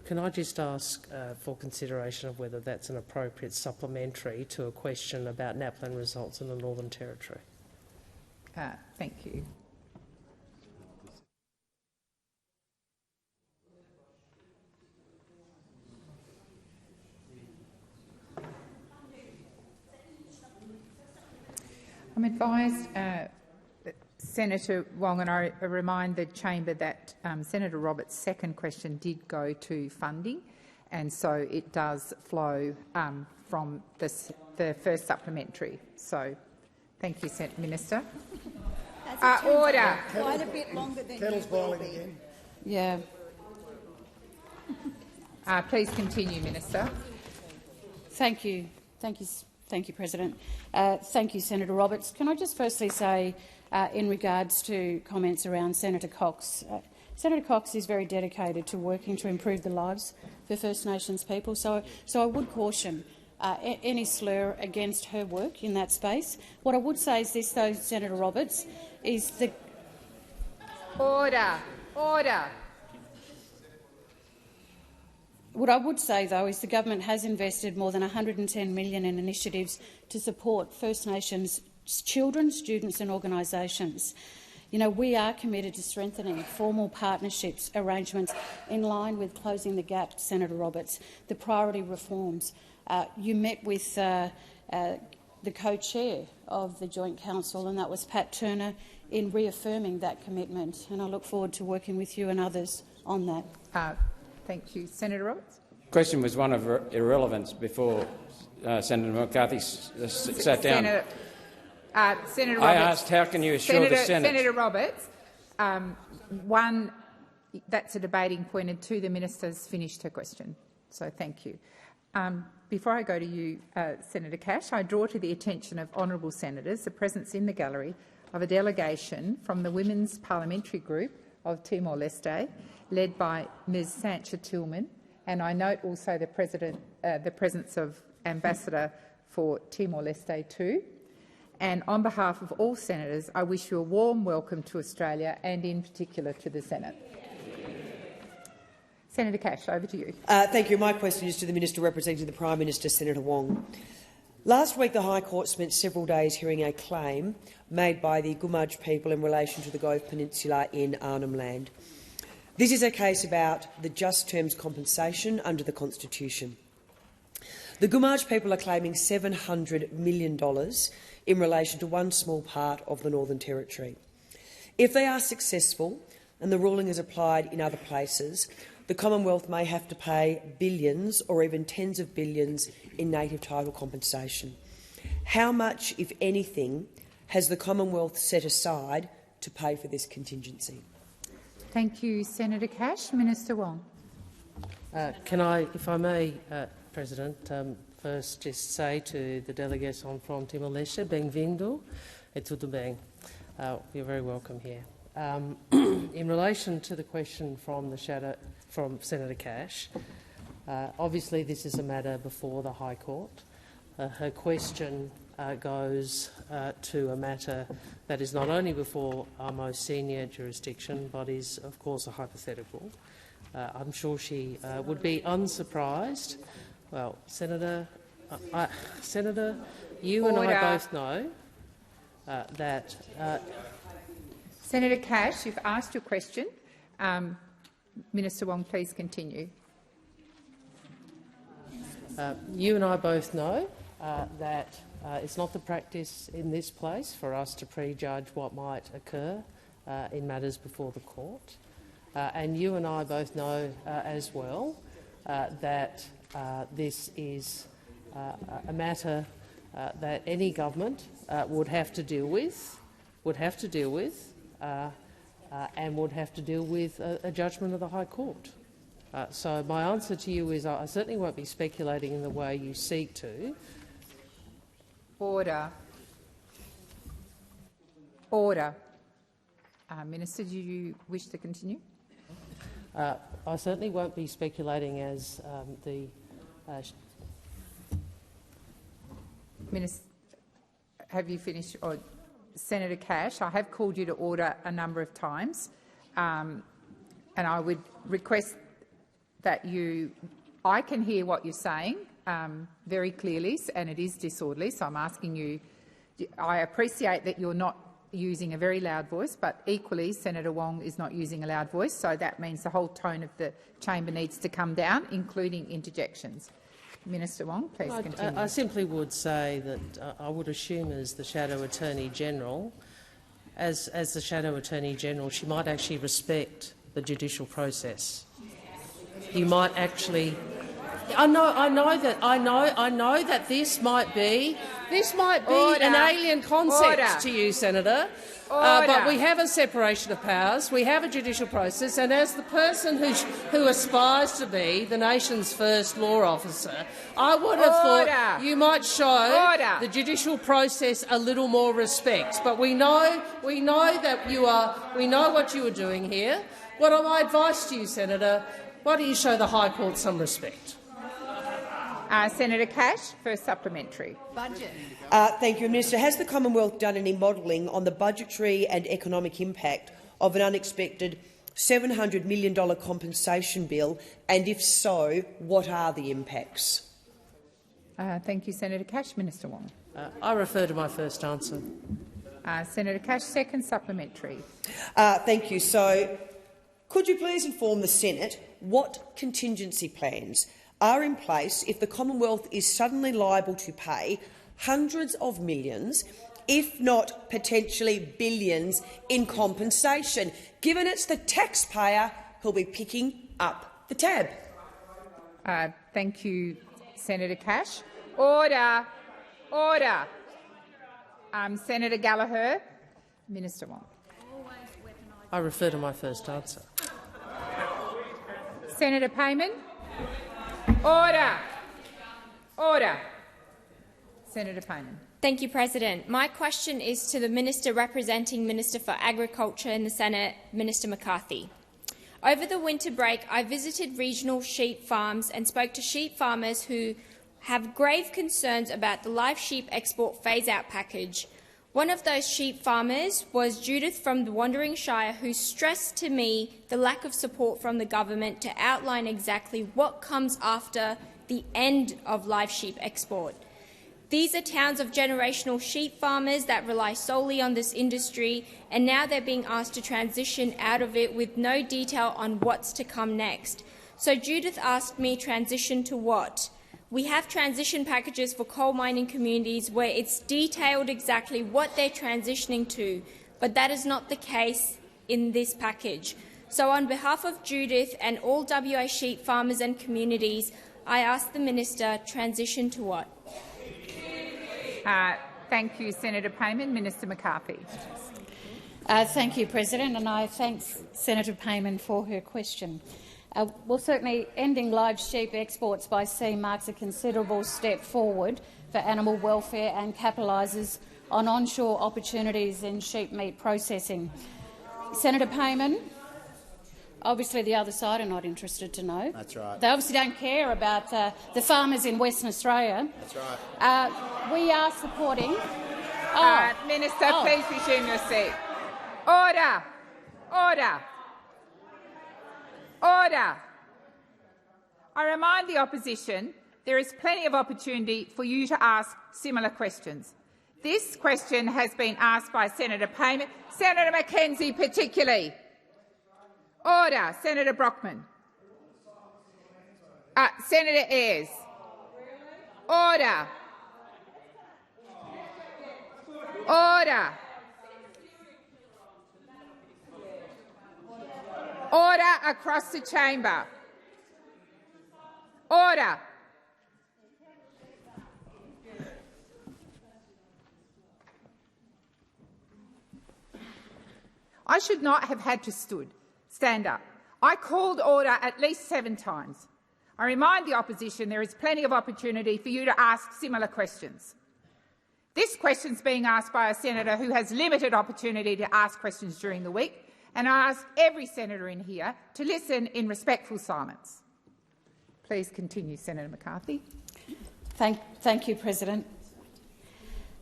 Can I just ask for consideration of whether that's an appropriate supplementary to a question about NAPLAN results in the Northern Territory? Thank you. I'm advised Senator Wong, and I remind the chamber that Senator Roberts' second question did go to funding, and so it does flow from the first supplementary. So, thank you, Minister. Order. Quite a bit longer than kettle's boiling again. Yeah. Please continue, Minister. Thank you. Thank you, President. Thank you, Senator Roberts. Can I just firstly say, in regards to comments around Senator Cox, Senator Cox is very dedicated to working to improve the lives for First Nations people. So I would caution any slur against her work in that space. What I would say is this, though, Senator Roberts, is the order. What I would say, though, is the government has invested more than $110 million in initiatives to support First Nations children, students and organisations. You know, we are committed to strengthening formal partnerships arrangements in line with closing the gap, Senator Roberts, the priority reforms. You met with the co-chair of the Joint Council, and that was Pat Turner, in reaffirming that commitment, and I look forward to working with you and others on that. Thank you. Senator Roberts. The question was one of irrelevance before Senator McCarthy sat down. Senator Roberts, I asked, how can you assure the Senate— Senator Roberts, one, that's a debating point, and two, the minister's finished her question. So thank you. Before I go to you, Senator Cash, I draw to the attention of honourable senators the presence in the gallery of a delegation from the Women's Parliamentary Group of Timor-Leste, led by Ms Sancha Tillman, and I note also the presence of Ambassador for Timor-Leste too. And on behalf of all senators, I wish you a warm welcome to Australia and in particular to the Senate. Senator Cash, over to you. Thank you. My question is to the Minister representing the Prime Minister, Senator Wong. Last week, the High Court spent several days hearing a claim made by the Gumatj people in relation to the Gove Peninsula in Arnhem Land. This is a case about the just terms compensation under the Constitution. The Gumatj people are claiming $700 million in relation to one small part of the Northern Territory. If they are successful and the ruling is applied in other places, the Commonwealth may have to pay billions or even tens of billions in native title compensation. How much, if anything, has the Commonwealth set aside to pay for this contingency? Thank you, Senator Cash. Minister Wong. Can I, if I may, President, first just say to the delegation from Timor-Leste, bem-vindo e tudo bem. You're very welcome here. In relation to the question from Senator Cash, obviously this is a matter before the High Court. Her question goes to a matter that is not only before our most senior jurisdiction, but is, of course, a hypothetical. I'm sure she would be unsurprised. Well, Senator, you and I both know that— Senator Cash, you've asked your question. Minister Wong, please continue. You and I both know that it's not the practice in this place for us to prejudge what might occur in matters before the court. And you and I both know as well that this is a matter that any government would have to deal with, and would have to deal with a judgment of the High Court. So my answer to you is I certainly won't be speculating in the way you seek to. Order. Order. Minister, do you wish to continue? I certainly won't be speculating as the— Minister, have you finished? Or Senator Cash, I have called you to order a number of times, and I would request that I can hear what you're saying very clearly, and it is disorderly, so I'm asking you— I appreciate that you're not using a very loud voice, but equally Senator Wong is not using a loud voice, so that means the whole tone of the chamber needs to come down, including interjections. Minister Wong, please continue. I simply would say that I would assume, as the Shadow Attorney-General, as the Shadow Attorney-General, she might actually respect the judicial process. You might actually. I know that this might be an alien concept to you, Senator. But we have a separation of powers, we have a judicial process, and as the person who aspires to be the nation's first law officer, I would have thought you might show the judicial process a little more respect. But we know that we know what you are doing here. What are my advice to you, Senator? Why don't you show the High Court some respect? Senator Cash, for supplementary. Budget. Thank you, Minister. Has the Commonwealth done any modelling on the budgetary and economic impact of an unexpected $700 million compensation bill, and if so, what are the impacts? Thank you, Senator Cash. Minister Wong. I refer to my first answer. Senator Cash, second supplementary. Thank you. So, could you please inform the Senate what contingency plans are in place if the Commonwealth is suddenly liable to pay hundreds of millions, if not potentially billions, in compensation, given it's the taxpayer who'll be picking up the tab? Thank you, Senator Cash. Order. Order. Senator Gallagher. Minister Wong. I refer to my first answer. Senator Payman. Order. Order. Senator Payman. Thank you, President. My question is to the Minister representing Minister for Agriculture in the Senate, Minister McCarthy. Over the winter break, I visited regional sheep farms and spoke to sheep farmers who have grave concerns about the live sheep export phase-out package. One of those sheep farmers was Judith from the Wandering Shire, who stressed to me the lack of support from the government to outline exactly what comes after the end of live sheep export. These are towns of generational sheep farmers that rely solely on this industry, and now they're being asked to transition out of it with no detail on what's to come next. So Judith asked me, transition to what? We have transition packages for coal mining communities where it's detailed exactly what they're transitioning to, but that is not the case in this package. So on behalf of Judith and all WA sheep farmers and communities, I ask the Minister, transition to what? Thank you, Senator Payman. Minister McCarthy. Thank you, President, and I thank Senator Payman for her question. Well, certainly ending live sheep exports by sea marks a considerable step forward for animal welfare and capitalises on onshore opportunities in sheep meat processing. Senator Payman, obviously the other side are not interested to know. That's right. They obviously don't care about the farmers in Western Australia. That's right. We are supporting— Minister, please resume your seat. Order. Order. Order. I remind the opposition there is plenty of opportunity for you to ask similar questions. This question has been asked by Senator Payman, Senator McKenzie particularly. Order. Senator Brockman. Senator Ayres. Order. Order. Order across the chamber. Order. I should not have had to stand up. I called order at least 7 times. I remind the opposition there is plenty of opportunity for you to ask similar questions. This question is being asked by a senator who has limited opportunity to ask questions during the week, and I ask every senator in here to listen in respectful silence. Please continue, Senator McCarthy. Thank you, President.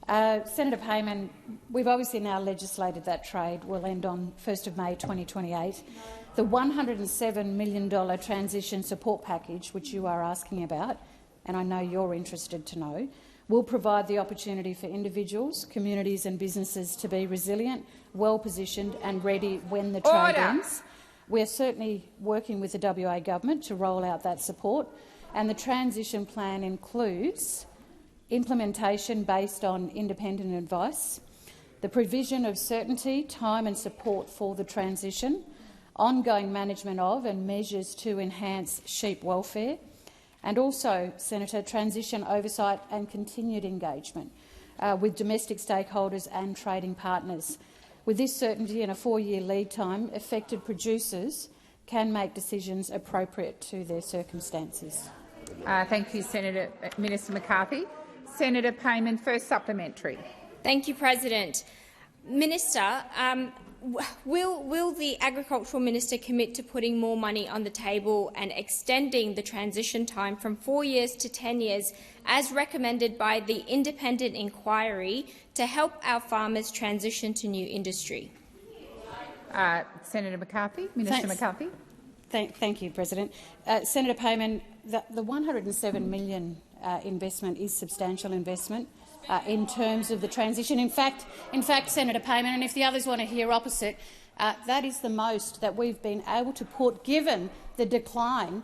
Senator Payman, we've obviously now legislated that trade will end on 1st of May 2028. The $107 million transition support package, which you are asking about, and I know you're interested to know, will provide the opportunity for individuals, communities and businesses to be resilient, well-positioned and ready when the trade ends. We're certainly working with the WA government to roll out that support, and the transition plan includes implementation based on independent advice, the provision of certainty, time and support for the transition, ongoing management of and measures to enhance sheep welfare, and also, Senator, transition oversight and continued engagement with domestic stakeholders and trading partners. With this certainty and a 4-year lead time, affected producers can make decisions appropriate to their circumstances. Thank you, Minister McCarthy. Senator Payman, first supplementary. Thank you, President. Minister, will the Agricultural Minister commit to putting more money on the table and extending the transition time from 4 years to 10 years, as recommended by the independent inquiry, to help our farmers transition to new industry? Senator McCarthy. Minister McCarthy. Thank you, President. Senator Payman, the $107 million investment is substantial investment in terms of the transition. In fact, Senator Payman, and if the others want to hear opposite, that is the most that we've been able to put, given the decline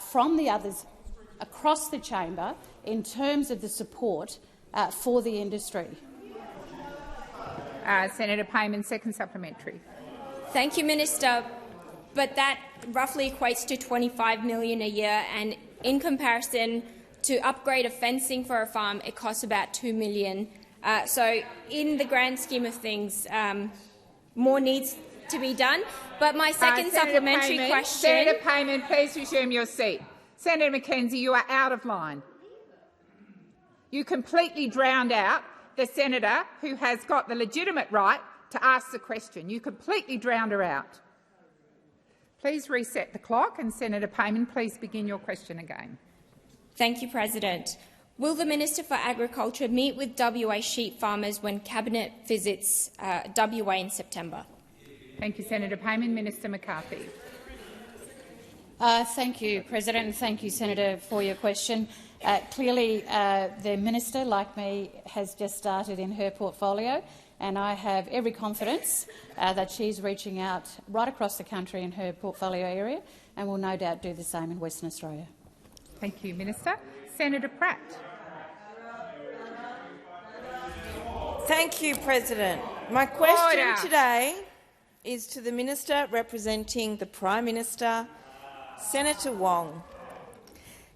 from the others across the chamber in terms of the support for the industry. Senator Payman, second supplementary. Thank you, Minister. But that roughly equates to $25 million a year, and in comparison to upgrade a fencing for a farm, it costs about $2 million. So, in the grand scheme of things, more needs to be done. But my second supplementary question— Senator Payman, please resume your seat. Senator McKenzie, you are out of line. You completely drowned out the senator who has got the legitimate right to ask the question. You completely drowned her out. Please reset the clock, and Senator Payman, please begin your question again. Thank you, President. Will the Minister for Agriculture meet with WA sheep farmers when Cabinet visits WA in September? Thank you, Senator Payman. Minister McCarthy. Thank you, President, and thank you, Senator, for your question. Clearly, the Minister, like me, has just started in her portfolio, and I have every confidence that she's reaching out right across the country in her portfolio area, and will no doubt do the same in Western Australia. Thank you, Minister. Senator Pratt. Thank you, President. My question today is to the Minister representing the Prime Minister, Senator Wong.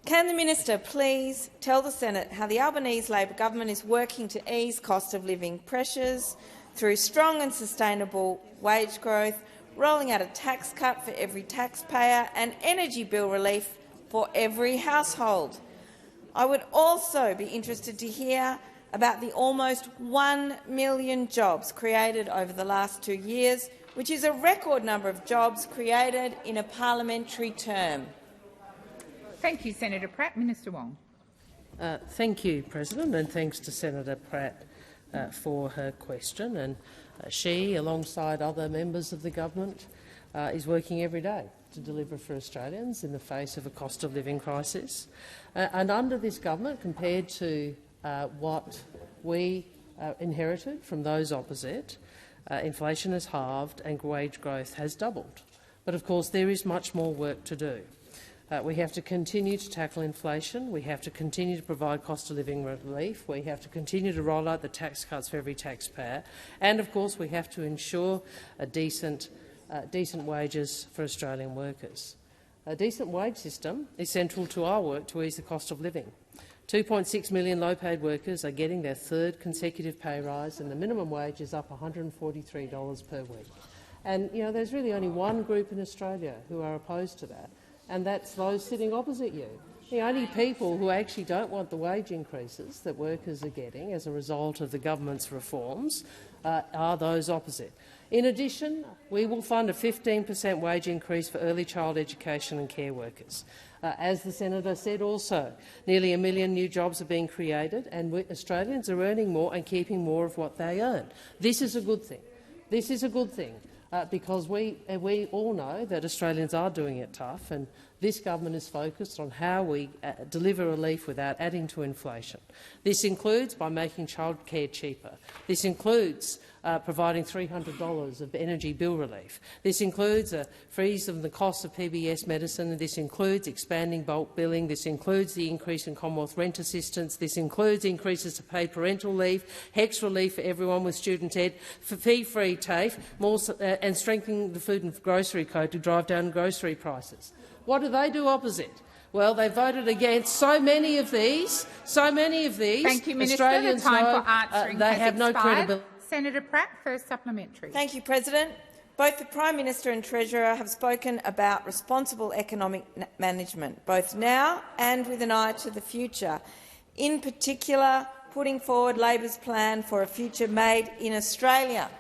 Can the Minister please tell the Senate how the Albanese Labor government is working to ease cost of living pressures through strong and sustainable wage growth, rolling out a tax cut for every taxpayer and energy bill relief for every household? I would also be interested to hear about the almost 1 million jobs created over the last 2 years, which is a record number of jobs created in a parliamentary term. Thank you, Senator Pratt. Minister Wong. Thank you, President, and thanks to Senator Pratt for her question. And she, alongside other members of the government, is working every day to deliver for Australians in the face of a cost of living crisis. And under this government, compared to what we inherited from those opposite, inflation has halved and wage growth has doubled. But of course there is much more work to do. We have to continue to tackle inflation, we have to continue to provide cost of living relief, we have to continue to roll out the tax cuts for every taxpayer, and of course we have to ensure a decent wages for Australian workers. A decent wage system is central to our work to ease the cost of living. 2.6 million low-paid workers are getting their third consecutive pay rise, and the minimum wage is up $143 per week. And there's really only one group in Australia who are opposed to that, and that's those sitting opposite you. The only people who actually don't want the wage increases that workers are getting as a result of the government's reforms are those opposite. In addition, we will fund a 15% wage increase for early child education and care workers. As the senator said also, nearly 1 million new jobs are being created, and Australians are earning more and keeping more of what they earn. This is a good thing. This is a good thing because we all know that Australians are doing it tough, and This government is focused on how we deliver relief without adding to inflation. This includes by making childcare cheaper. This includes providing $300 of energy bill relief. This includes a freeze of the cost of PBS medicine. This includes expanding bulk billing. This includes the increase in Commonwealth rent assistance. This includes increases to paid parental leave, HECS relief for everyone with student ed, fee-free TAFE, and strengthening the food and grocery code to drive down grocery prices. What do opposite? Well, they voted against so many of these. Thank you, Minister. Australians the time know, for answering they has have no expired. credibility. Senator Pratt, first supplementary. Thank you, President. Both the Prime Minister and Treasurer have spoken about responsible economic management, both now and with an eye to the future, in particular putting forward Labor's plan for a future made in Australia.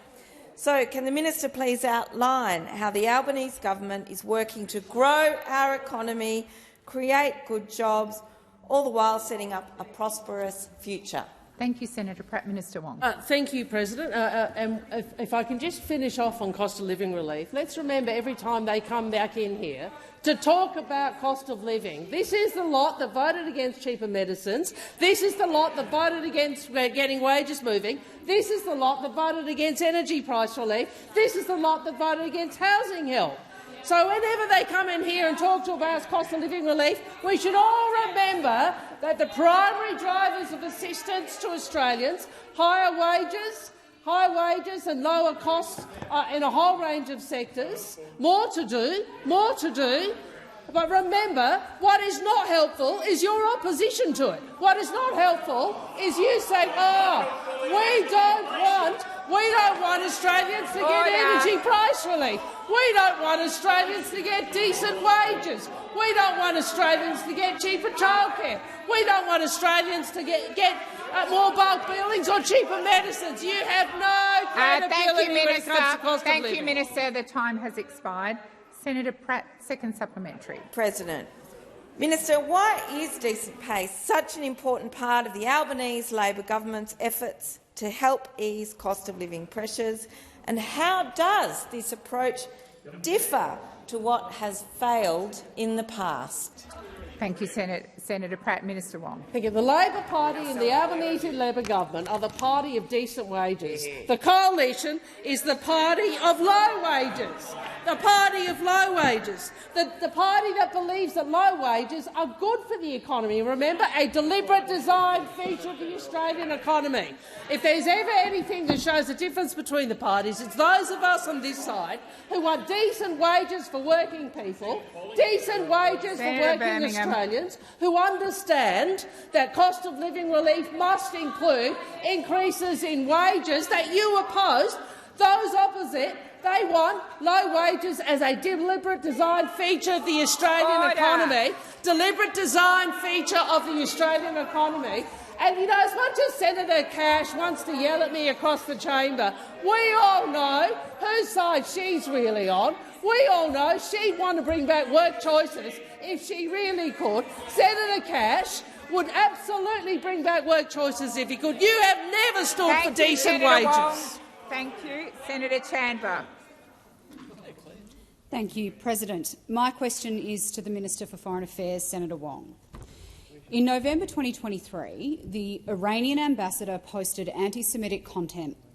So, can the Minister please outline how the Albanese government is working to grow our economy, create good jobs, all the while setting up a prosperous future? Thank you, Senator Pratt. Minister Wong. Thank you, President. And if I can just finish off on cost of living relief, let's remember every time they come back in here to talk about cost of living. This is the lot that voted against cheaper medicines. This is the lot that voted against getting wages moving. This is the lot that voted against energy price relief. This is the lot that voted against housing help. So whenever they come in here and talk to about cost of living relief, we should all remember that the primary drivers of assistance to Australians, high wages and lower costs in a whole range of sectors, more to do. But remember, what is not helpful is your opposition to it. What is not helpful is you saying, we don't want Australians to get energy price relief. We don't want Australians to get decent wages. We don't want Australians to get cheaper childcare. We don't want Australians to get more bulk billings or cheaper medicines. You have no credibility when it comes to cost of living. Thank you, Minister. The time has expired. Senator Pratt, second supplementary. President. Minister, why is decent pay such an important part of the Albanese Labor government's efforts to help ease cost of living pressures, and how does this approach differ to what has failed in the past? Thank you, Senator Pratt. Minister Wong. Thank you. The Labor Party and the Albanese Labor government are the party of decent wages. The coalition is the party of low wages. The party of low wages. The party that believes that low wages are good for the economy. Remember, a deliberate design feature of the Australian economy. If there's ever anything that shows the difference between the parties, it's those of us on this side who want decent wages for working people, decent wages for working Australians, who understand that cost of living relief must include increases in wages that you oppose. Those opposite, they want low wages as a deliberate design feature of the Australian economy. Deliberate design feature of the Australian economy. And, you know, as much as Senator Cash wants to yell at me across the chamber, we all know whose side she's really on. We all know she'd want to bring back work choices if she really could. Senator Cash would absolutely bring back work choices if he could. You have never stood for decent wages. Wong. Thank you. Senator Chandler. Thank you, President. My question is to the Minister for Foreign Affairs, Senator Wong. In November 2023, the Iranian ambassador posted anti-Semitic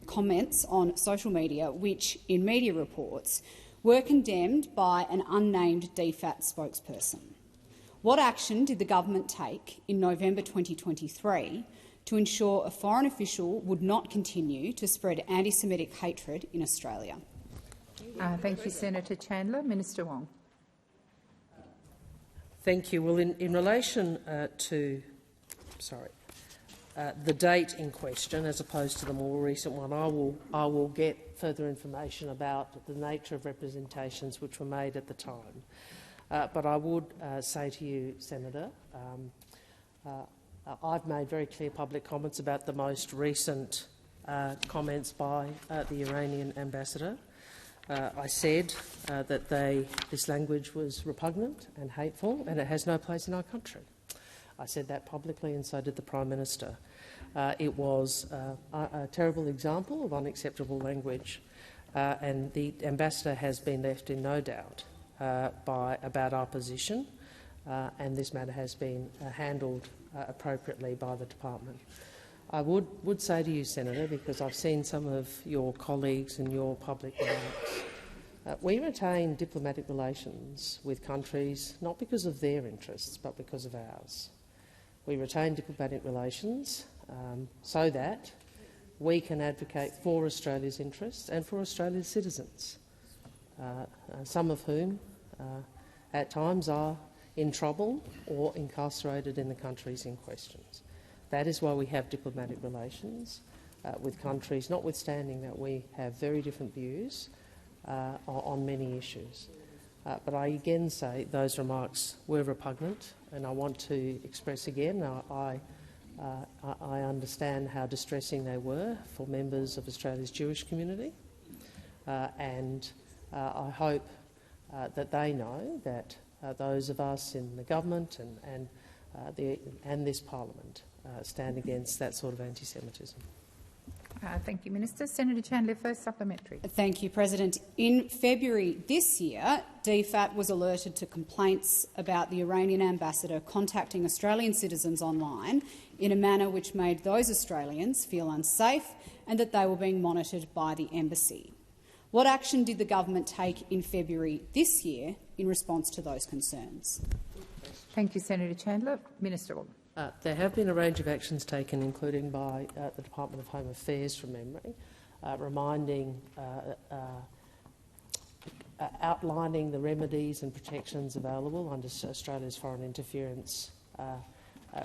comments on social media which, in media reports, were condemned by an unnamed DFAT spokesperson. What action did the government take in November 2023 to ensure a foreign official would not continue to spread anti-Semitic hatred in Australia? Thank you, Senator Chandler. Minister Wong. Thank you. Well, in relation to the date in question, as opposed to the more recent one, I will get further information about the nature of representations which were made at the time. But I would say to you, Senator, I've made very clear public comments about the most recent comments by the Iranian ambassador. I said that this language was repugnant and hateful, and it has no place in our country. I said that publicly, and so did the Prime Minister. It was a terrible example of unacceptable language, and the ambassador has been left in no doubt about our position, and this matter has been handled appropriately by the department. I would say to you, Senator, because I've seen some of your colleagues in your public remarks, we retain diplomatic relations with countries not because of their interests but because of ours. We retain diplomatic relations so that we can advocate for Australia's interests and for Australia's citizens, some of whom at times are in trouble or incarcerated in the countries in question. That is why we have diplomatic relations with countries, notwithstanding that we have very different views on many issues. But I again say those remarks were repugnant, and I want to express again I understand how distressing they were for members of Australia's Jewish community, and I hope that they know that those of us in the government and this parliament stand against that sort of anti-Semitism. Thank you, Minister. Senator Chandler, first supplementary. Thank you, President. In February this year, DFAT was alerted to complaints about the Iranian ambassador contacting Australian citizens online in a manner which made those Australians feel unsafe and that they were being monitored by the embassy. What action did the government take in February this year in response to those concerns? Thank you, Senator Chandler. Minister. There have been a range of actions taken, including by the Department of Home Affairs, from memory, outlining the remedies and protections available under Australia's foreign interference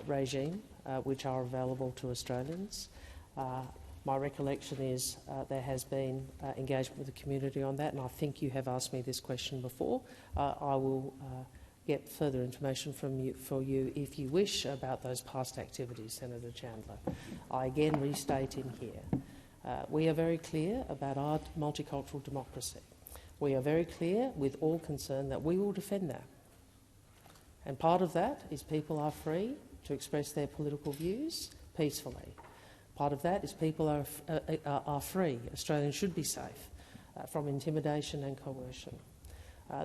regime, which are available to Australians. My recollection is there has been engagement with the community on that, and I think you have asked me this question before. I will get further information for you if you wish about those past activities, Senator Chandler. I again restate in here, we are very clear about our multicultural democracy. We are very clear with all concern that we will defend that. And part of that is people are free to express their political views peacefully. Part of that is people are free. Australians should be safe from intimidation and coercion.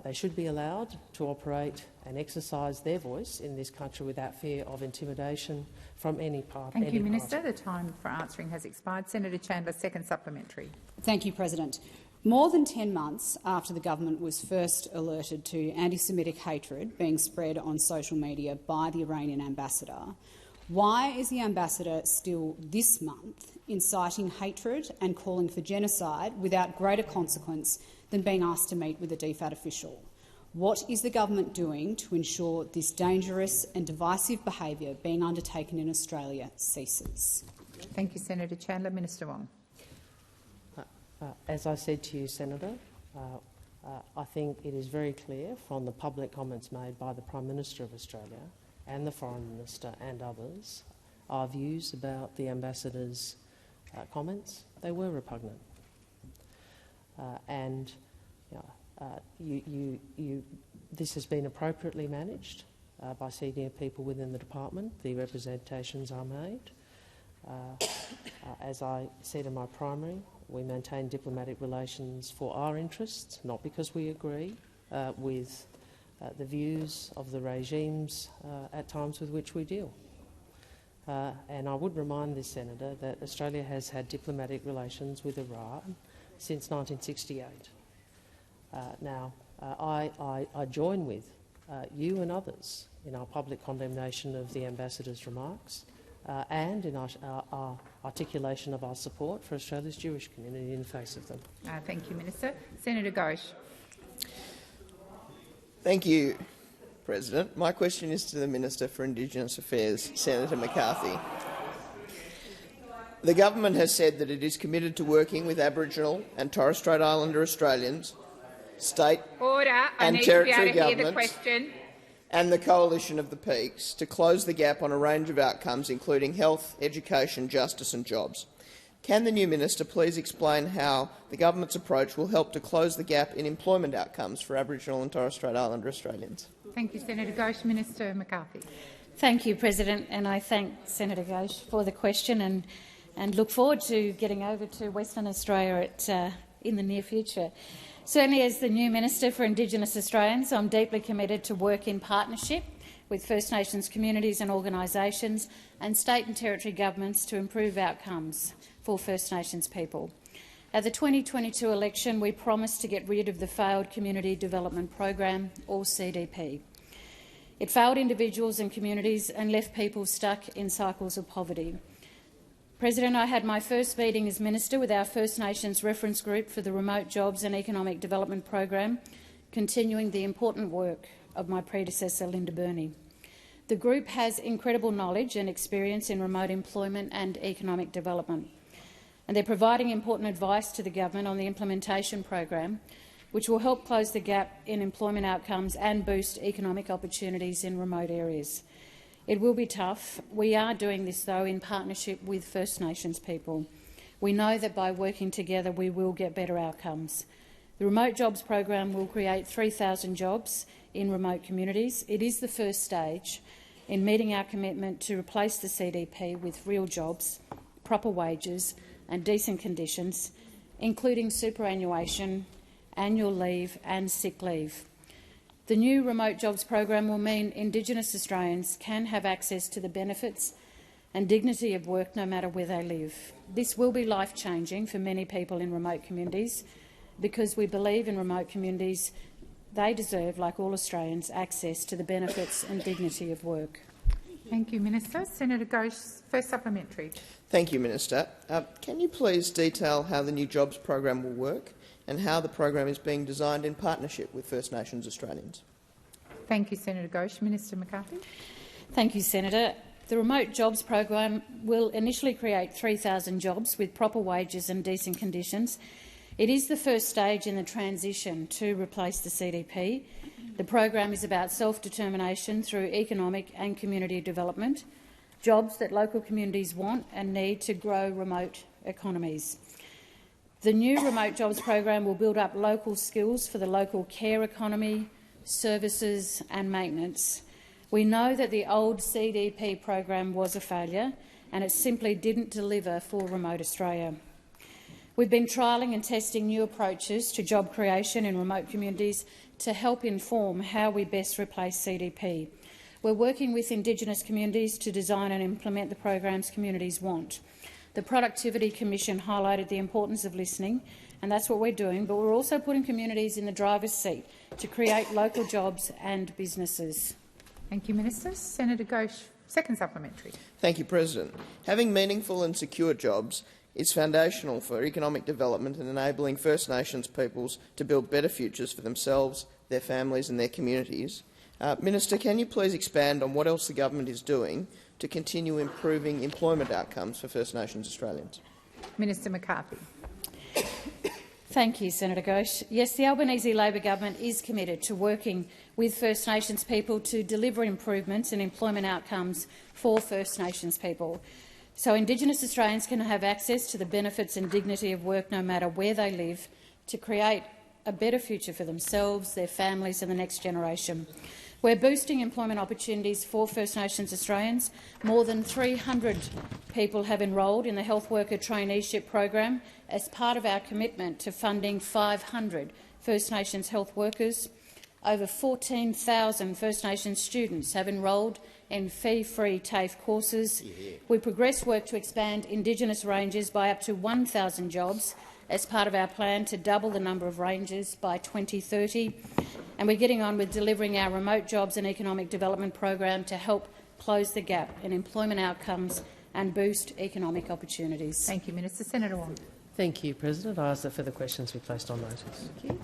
They should be allowed to operate and exercise their voice in this country without fear of intimidation from any part. Thank you, Minister. The time for answering has expired. Senator Chandler, second supplementary. Thank you, President. More than 10 months after the government was first alerted to anti-Semitic hatred being spread on social media by the Iranian ambassador, why is the ambassador still this month inciting hatred and calling for genocide without greater consequence than being asked to meet with a DFAT official? What is the government doing to ensure this dangerous and divisive behaviour being undertaken in Australia ceases? Thank you, Senator Chandler. Minister Wong. As I said to you, Senator, I think it is very clear from the public comments made by the Prime Minister of Australia and the Foreign Minister and others, our views about the ambassador's comments. They were repugnant. This has been appropriately managed by senior people within the department. The representations are made. As I said in my primary, we maintain diplomatic relations for our interests, not because we agree with the views of the regimes at times with which we deal. And I would remind this senator that Australia has had diplomatic relations with Iran since 1968. I join with you and others in our public condemnation of the ambassador's remarks and in our articulation of our support for Australia's Jewish community in the face of them. Thank you, Minister. Senator Ghosh. Thank you, President. My question is to the Minister for Indigenous Affairs, Senator McCarthy. The government has said that it is committed to working with Aboriginal and Torres Strait Islander Australians, state and territory governments and the Coalition of the Peaks to close the gap on a range of outcomes, including health, education, justice and jobs. Can the new minister please explain how the government's approach will help to close the gap in employment outcomes for Aboriginal and Torres Strait Islander Australians? Thank you, Senator Ghosh. Minister McCarthy. Thank you, President, and I thank Senator Ghosh for the question and look forward to getting over to Western Australia in the near future. Certainly, as the new Minister for Indigenous Australians, I'm deeply committed to work in partnership with First Nations communities and organisations and state and territory governments to improve outcomes for First Nations people. At the 2022 election, we promised to get rid of the failed Community Development Program, or CDP. It failed individuals and communities and left people stuck in cycles of poverty. President, I had my first meeting as Minister with our First Nations reference group for the Remote Jobs and Economic Development Program, continuing the important work of my predecessor, Linda Burney. The group has incredible knowledge and experience in remote employment and economic development, and they're providing important advice to the government on the implementation program, which will help close the gap in employment outcomes and boost economic opportunities in remote areas. It will be tough. We are doing this, though, in partnership with First Nations people. We know that by working together we will get better outcomes. The Remote Jobs Program will create 3,000 jobs in remote communities. It is the first stage in meeting our commitment to replace the CDP with real jobs, proper wages and decent conditions, including superannuation, annual leave and sick leave. The new Remote Jobs Program will mean Indigenous Australians can have access to the benefits and dignity of work no matter where they live. This will be life-changing for many people in remote communities because we believe in remote communities they deserve, like all Australians, access to the benefits and dignity of work. Thank you, Minister. Senator Ghosh, first supplementary. Thank you, Minister. Can you please detail how the new jobs program will work and how the program is being designed in partnership with First Nations Australians? Thank you, Senator Ghosh. Minister McCarthy. Thank you, Senator. The Remote Jobs Program will initially create 3,000 jobs with proper wages and decent conditions. It is the first stage in the transition to replace the CDP. The program is about self-determination through economic and community development, jobs that local communities want and need to grow remote economies. The new Remote Jobs Program will build up local skills for the local care economy, services and maintenance. We know that the old CDP program was a failure and it simply didn't deliver for remote Australia. We've been trialling and testing new approaches to job creation in remote communities to help inform how we best replace CDP. We're working with Indigenous communities to design and implement the programs communities want. The Productivity Commission highlighted the importance of listening, and that's what we're doing, but we're also putting communities in the driver's seat to create local jobs and businesses. Thank you, Minister. Senator Ghosh, second supplementary. Thank you, President. Having meaningful and secure jobs is foundational for economic development and enabling First Nations peoples to build better futures for themselves, their families and their communities. Minister, can you please expand on what else the government is doing to continue improving employment outcomes for First Nations Australians? Minister McCarthy. Thank you, Senator Ghosh. Yes, the Albanese Labor government is committed to working with First Nations people to deliver improvements in employment outcomes for First Nations people, so Indigenous Australians can have access to the benefits and dignity of work no matter where they live, to create a better future for themselves, their families and the next generation. We're boosting employment opportunities for First Nations Australians. More than 300 people have enrolled in the Health Worker Traineeship program as part of our commitment to funding 500 First Nations health workers. Over 14,000 First Nations students have enrolled in fee-free TAFE courses. We progress work to expand Indigenous ranges by up to 1,000 jobs as part of our plan to double the number of ranges by 2030. And we're getting on with delivering our Remote Jobs and Economic Development program to help close the gap in employment outcomes and boost economic opportunities. Thank you, Minister. Senator Wong. Thank you, President. I ask that further questions be placed on notice. Thank you.